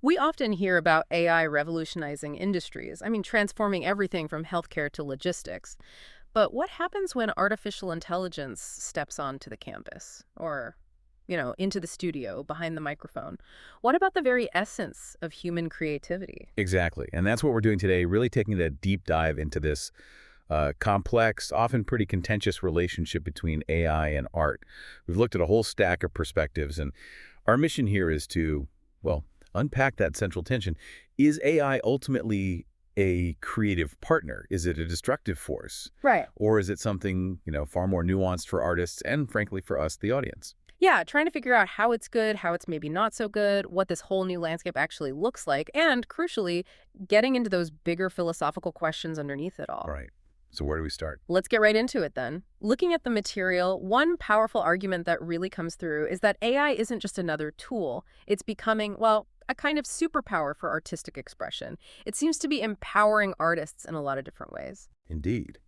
We often hear about AI revolutionizing industries. I mean, transforming everything from healthcare to logistics. But what happens when artificial intelligence steps onto the campus or, into the studio behind the microphone? What about the very essence of human creativity? Exactly. And that's what we're doing today, really taking a deep dive into this complex, often pretty contentious relationship between AI and art. We've looked at a whole stack of perspectives, and our mission here is to, well, unpack that central tension. Is AI ultimately a creative partner? Is it a destructive force? Right. Or is it something, far more nuanced for artists and, frankly, for us, the audience? Yeah, trying to figure out how it's good, how it's maybe not so good, what this whole new landscape actually looks like, and crucially, getting into those bigger philosophical questions underneath it all. Right. So where do we start? Let's get right into it then. Looking at the material, one powerful argument that really comes through is that AI isn't just another tool. It's becoming, well, a kind of superpower for artistic expression. It seems to be empowering artists in a lot of different ways. Indeed.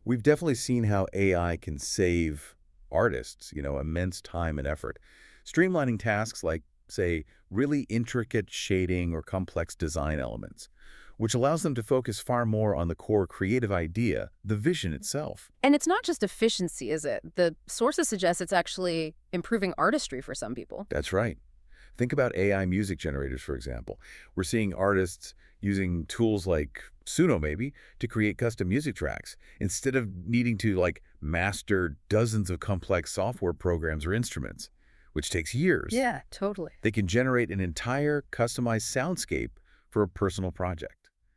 We've definitely seen how AI can save artists, immense time and effort, streamlining tasks like, say, really intricate shading or complex design elements, which allows them to focus far more on the core creative idea, the vision itself. And it's not just efficiency, is it? The sources suggest it's actually improving artistry for some people. That's right. Think about AI music generators, for example. We're seeing artists using tools like Suno, maybe, to create custom music tracks, instead of needing to, master dozens of complex software programs or instruments, which takes years. Yeah, totally. They can generate an entire customized soundscape for a personal project.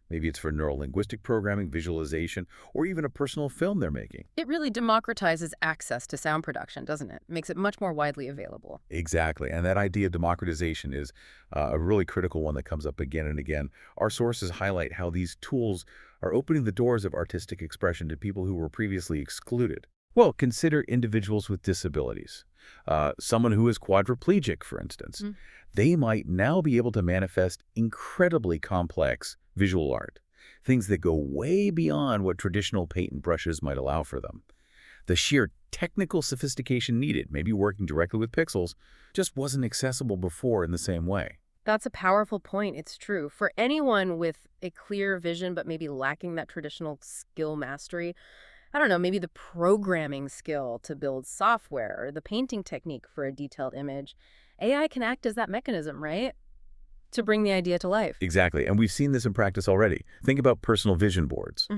Maybe it's for neurolinguistic programming, visualization, or even a personal film they're making. It really democratizes access to sound production, doesn't it? Makes it much more widely available. Exactly. And that idea of democratization is a really critical one that comes up again and again. Our sources highlight how these tools are opening the doors of artistic expression to people who were previously excluded. Well, consider individuals with disabilities. Someone who is quadriplegic, for instance. They might now be able to manifest incredibly complex visual art, things that go way beyond what traditional paint and brushes might allow for them. The sheer technical sophistication needed, maybe working directly with pixels, just wasn't accessible before in the same way. That's a powerful point. It's true. For anyone with a clear vision but maybe lacking that traditional skill mastery, I don't know, maybe the programming skill to build software or the painting technique for a detailed image, AI can act as that mechanism, right? To bring the idea to life. Exactly, and we've seen this in practice already. Think about personal vision boards.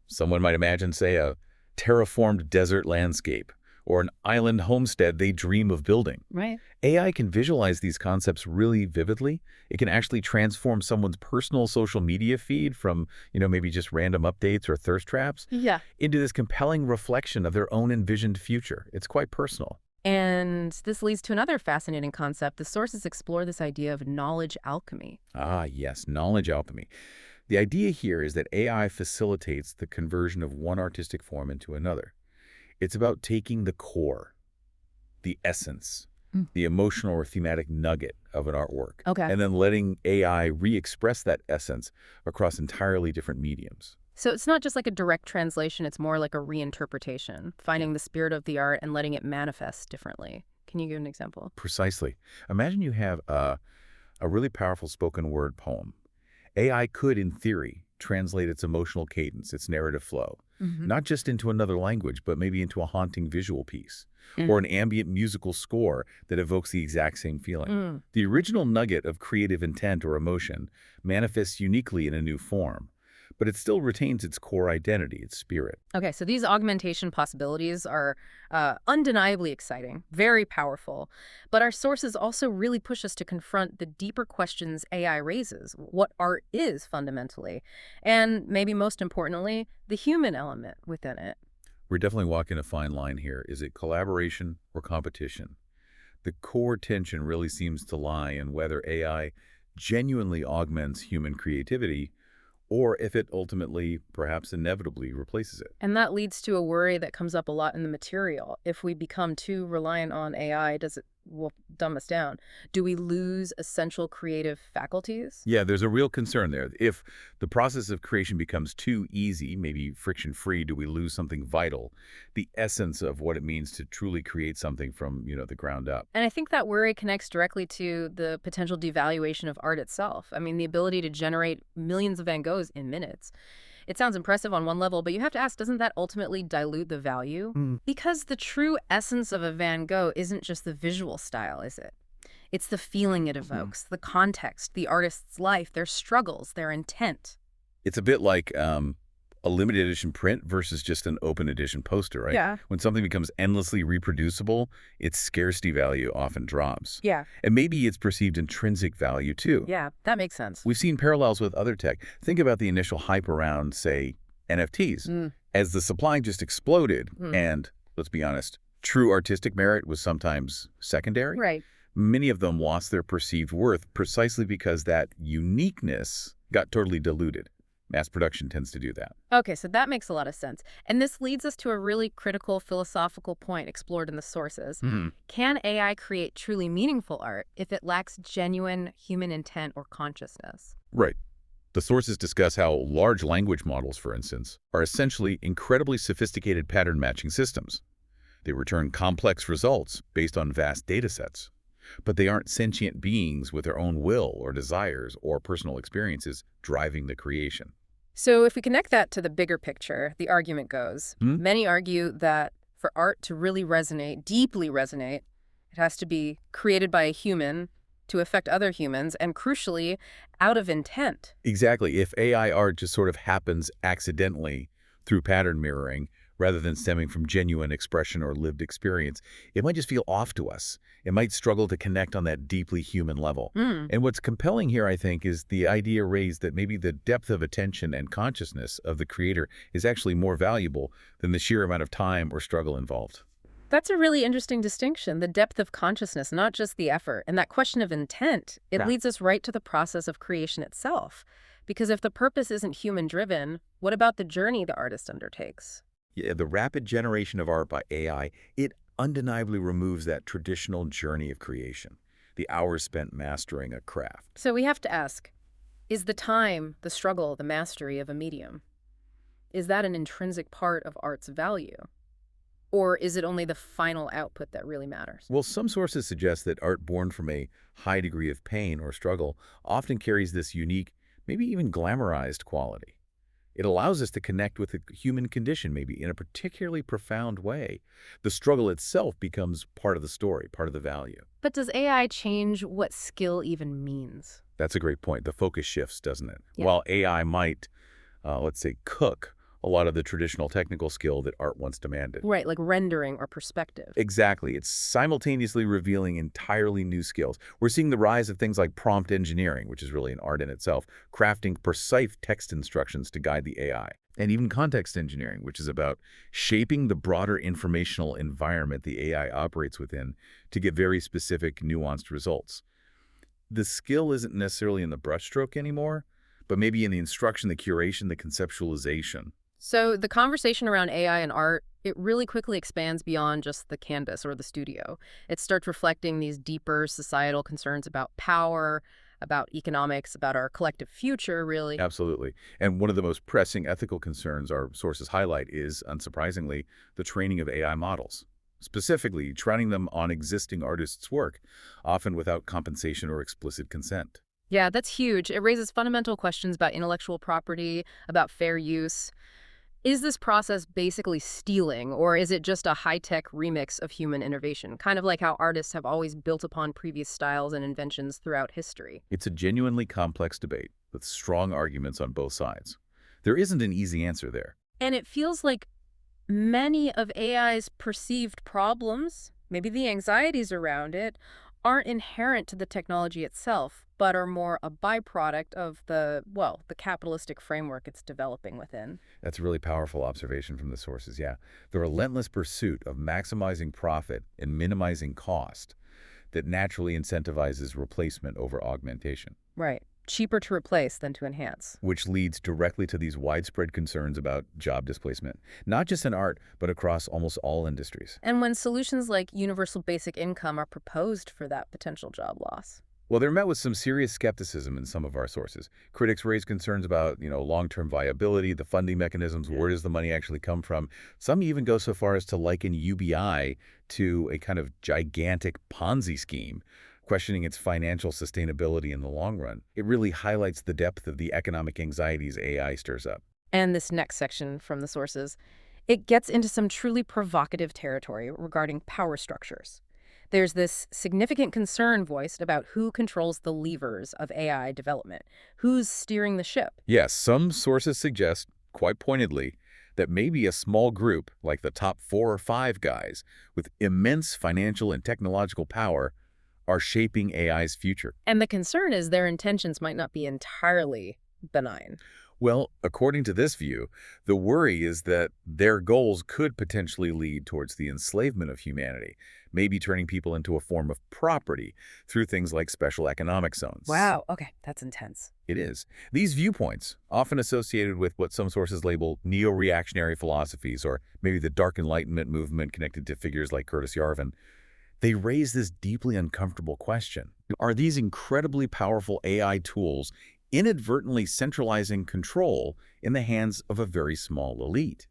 Someone might imagine, say, a terraformed desert landscape or an island homestead they dream of building. Right. AI can visualize these concepts really vividly. It can actually transform someone's personal social media feed from, maybe just random updates or thirst traps Yeah. into this compelling reflection of their own envisioned future. It's quite personal. And this leads to another fascinating concept. The sources explore this idea of knowledge alchemy. Ah, yes, knowledge alchemy. The idea here is that AI facilitates the conversion of one artistic form into another. It's about taking the core, the essence, the emotional or thematic nugget of an artwork, Okay. and then letting AI re-express that essence across entirely different mediums. So it's not just like a direct translation, it's more like a reinterpretation, finding the spirit of the art and letting it manifest differently. Can you give an example? Precisely. Imagine you have a really powerful spoken word poem. AI could, in theory, translate its emotional cadence, its narrative flow, not just into another language, but maybe into a haunting visual piece, or an ambient musical score that evokes the exact same feeling. The original nugget of creative intent or emotion manifests uniquely in a new form, but it still retains its core identity, its spirit. Okay, so these augmentation possibilities are undeniably exciting, very powerful. But our sources also really push us to confront the deeper questions AI raises, what art is fundamentally, and maybe most importantly, the human element within it. We're definitely walking a fine line here. Is it collaboration or competition? The core tension really seems to lie in whether AI genuinely augments human creativity or if it ultimately, perhaps inevitably, replaces it. And that leads to a worry that comes up a lot in the material. If we become too reliant on AI, does it will dumb us down. Do we lose essential creative faculties? Yeah, there's a real concern there. If the process of creation becomes too easy, maybe friction-free, do we lose something vital, the essence of what it means to truly create something from, the ground up? And I think that worry connects directly to the potential devaluation of art itself. I mean, the ability to generate millions of Van Goghs in minutes. It sounds impressive on one level, but you have to ask, doesn't that ultimately dilute the value? Mm. Because the true essence of a Van Gogh isn't just the visual style, is it? It's the feeling it Mhm. evokes, the context, the artist's life, their struggles, their intent. It's a bit like a limited edition print versus just an open edition poster, right? Yeah. When something becomes endlessly reproducible, its scarcity value often drops. Yeah. And maybe its perceived intrinsic value, too. Yeah, that makes sense. We've seen parallels with other tech. Think about the initial hype around, say, NFTs. Mm, As the supply just exploded, mm. and let's be honest, true artistic merit was sometimes secondary, Right. many of them lost their perceived worth precisely because that uniqueness got totally diluted. Mass production tends to do that. Okay, so that makes a lot of sense. And this leads us to a really critical philosophical point explored in the sources. Hmm. Can AI create truly meaningful art if it lacks genuine human intent or consciousness? Right. The sources discuss how large language models, for instance, are essentially incredibly sophisticated pattern matching systems. They return complex results based on vast data sets. But they aren't sentient beings with their own will or desires or personal experiences driving the creation. So if we connect that to the bigger picture, the argument goes, Hmm? many argue that for art to really resonate, deeply resonate, it has to be created by a human to affect other humans, and crucially, out of intent. Exactly. If AI art just sort of happens accidentally through pattern mirroring, rather than stemming from genuine expression or lived experience, it might just feel off to us. It might struggle to connect on that deeply human level. Mm. And what's compelling here, I think, is the idea raised that maybe the depth of attention and consciousness of the creator is actually more valuable than the sheer amount of time or struggle involved. That's a really interesting distinction, the depth of consciousness, not just the effort. And that question of intent, it Yeah. leads us right to the process of creation itself. Because if the purpose isn't human-driven, what about the journey the artist undertakes? Yeah, the rapid generation of art by AI, it undeniably removes that traditional journey of creation, the hours spent mastering a craft. So we have to ask, is the time, the struggle, the mastery of a medium, is that an intrinsic part of art's value? Or is it only the final output that really matters? Well, some sources suggest that art born from a high degree of pain or struggle often carries this unique, maybe even glamorized quality. It allows us to connect with the human condition, maybe in a particularly profound way. The struggle itself becomes part of the story, part of the value. But does AI change what skill even means? That's a great point. The focus shifts, doesn't it? Yeah. While AI might, let's say, cook a lot of the traditional technical skill that art once demanded. Right, like rendering or perspective. Exactly. It's simultaneously revealing entirely new skills. We're seeing the rise of things like prompt engineering, which is really an art in itself, crafting precise text instructions to guide the AI, and even context engineering, which is about shaping the broader informational environment the AI operates within to get very specific, nuanced results. The skill isn't necessarily in the brushstroke anymore, but maybe in the instruction, the curation, the conceptualization. So the conversation around AI and art, it really quickly expands beyond just the canvas or the studio. It starts reflecting these deeper societal concerns about power, about economics, about our collective future, really. Absolutely. And one of the most pressing ethical concerns our sources highlight is, unsurprisingly, the training of AI models. Specifically, training them on existing artists' work, often without compensation or explicit consent. Yeah, that's huge. It raises fundamental questions about intellectual property, about fair use. Is this process basically stealing, or is it just a high-tech remix of human innovation? Kind of like how artists have always built upon previous styles and inventions throughout history. It's a genuinely complex debate with strong arguments on both sides. There isn't an easy answer there. And it feels like many of AI's perceived problems, maybe the anxieties around it, aren't inherent to the technology itself, but are more a byproduct of the capitalistic framework it's developing within. That's a really powerful observation from the sources, yeah. The relentless pursuit of maximizing profit and minimizing cost that naturally incentivizes replacement over augmentation. Right. cheaper to replace than to enhance. which leads directly to these widespread concerns about job displacement, not just in art, but across almost all industries. And when solutions like universal basic income are proposed for that potential job loss. Well, they're met with some serious skepticism in some of our sources. Critics raise concerns about, long-term viability, the funding mechanisms, where does the money actually come from? Some even go so far as to liken UBI to a kind of gigantic Ponzi scheme, questioning its financial sustainability in the long run. It really highlights the depth of the economic anxieties AI stirs up. And this next section from the sources, it gets into some truly provocative territory regarding power structures. There's this significant concern voiced about who controls the levers of AI development, who's steering the ship. Yes, some sources suggest, quite pointedly, that maybe a small group, like the top 4 or 5 guys, with immense financial and technological power, are shaping AI's future. And the concern is their intentions might not be entirely benign. Well, according to this view, the worry is that their goals could potentially lead towards the enslavement of humanity, maybe turning people into a form of property through things like special economic zones. Wow, okay, that's intense. It is. These viewpoints, often associated with what some sources label neo-reactionary philosophies or maybe the Dark Enlightenment movement connected to figures like Curtis Yarvin, they raise this deeply uncomfortable question. Are these incredibly powerful AI tools inadvertently centralizing control in the hands of a very small elite?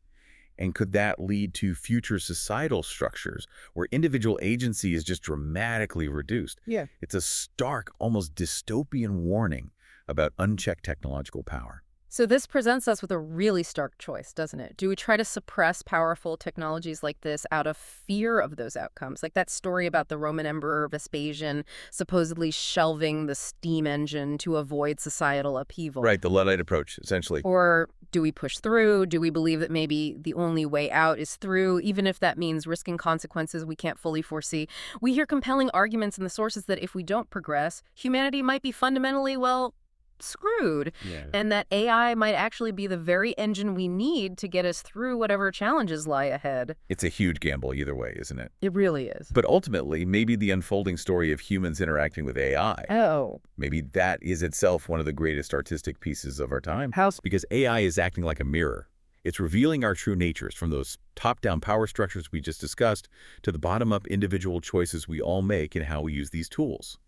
And could that lead to future societal structures where individual agency is just dramatically reduced? Yeah. It's a stark, almost dystopian warning about unchecked technological power. So this presents us with a really stark choice, doesn't it? Do we try to suppress powerful technologies like this out of fear of those outcomes? Like that story about the Roman Emperor Vespasian supposedly shelving the steam engine to avoid societal upheaval. Right, the Luddite approach, essentially. Or do we push through? Do we believe that maybe the only way out is through, even if that means risking consequences we can't fully foresee? We hear compelling arguments in the sources that if we don't progress, humanity might be fundamentally, well, screwed, and that AI might actually be the very engine we need to get us through whatever challenges lie ahead. It's a huge gamble either way, isn't it? It really is. But ultimately, maybe the unfolding story of humans interacting with AI, Oh. maybe that is itself one of the greatest artistic pieces of our time. How? Because AI is acting like a mirror. It's revealing our true natures, from those top-down power structures we just discussed to the bottom-up individual choices we all make in how we use these tools.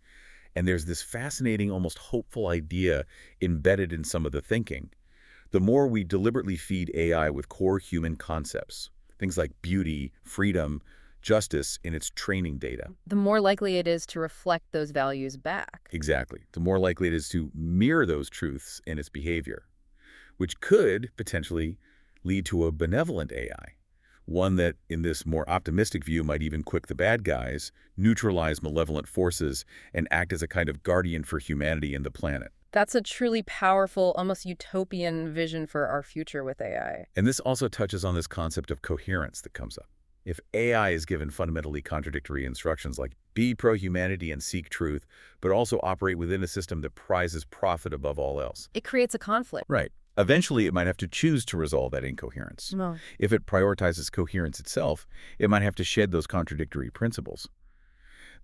And there's this fascinating, almost hopeful idea embedded in some of the thinking. The more we deliberately feed AI with core human concepts, things like beauty, freedom, justice in its training data. The more likely it is to reflect those values back. Exactly. The more likely it is to mirror those truths in its behavior, which could potentially lead to a benevolent AI. One that, in this more optimistic view, might even quick the bad guys, neutralize malevolent forces, and act as a kind of guardian for humanity and the planet. That's a truly powerful, almost utopian vision for our future with AI. And this also touches on this concept of coherence that comes up. If AI is given fundamentally contradictory instructions like be pro-humanity and seek truth, but also operate within a system that prizes profit above all else. It creates a conflict. Right. Eventually, it might have to choose to resolve that incoherence. No. If it prioritizes coherence itself, it might have to shed those contradictory principles.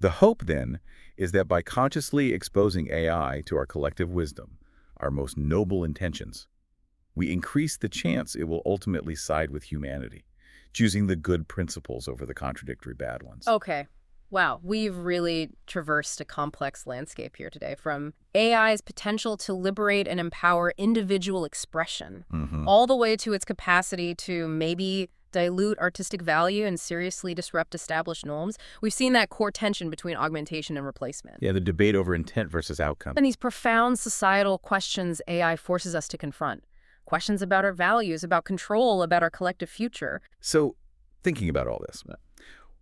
The hope, then, is that by consciously exposing AI to our collective wisdom, our most noble intentions, we increase the chance it will ultimately side with humanity, choosing the good principles over the contradictory bad ones. Okay. Wow, we've really traversed a complex landscape here today, from AI's potential to liberate and empower individual expression, all the way to its capacity to maybe dilute artistic value and seriously disrupt established norms. We've seen that core tension between augmentation and replacement. Yeah, the debate over intent versus outcome. And these profound societal questions AI forces us to confront. Questions about our values, about control, about our collective future. So, thinking about all this,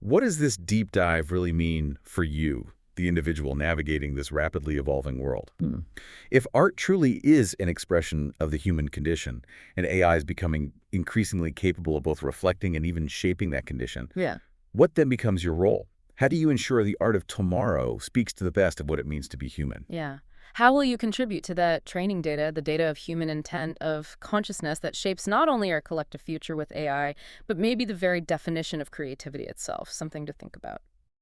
what does this deep dive really mean for you, the individual navigating this rapidly evolving world? If art truly is an expression of the human condition, and AI is becoming increasingly capable of both reflecting and even shaping that condition, what then becomes your role? How do you ensure the art of tomorrow speaks to the best of what it means to be human? Yeah. How will you contribute to that training data, the data of human intent, of consciousness that shapes not only our collective future with AI, but maybe the very definition of creativity itself? Something to think about.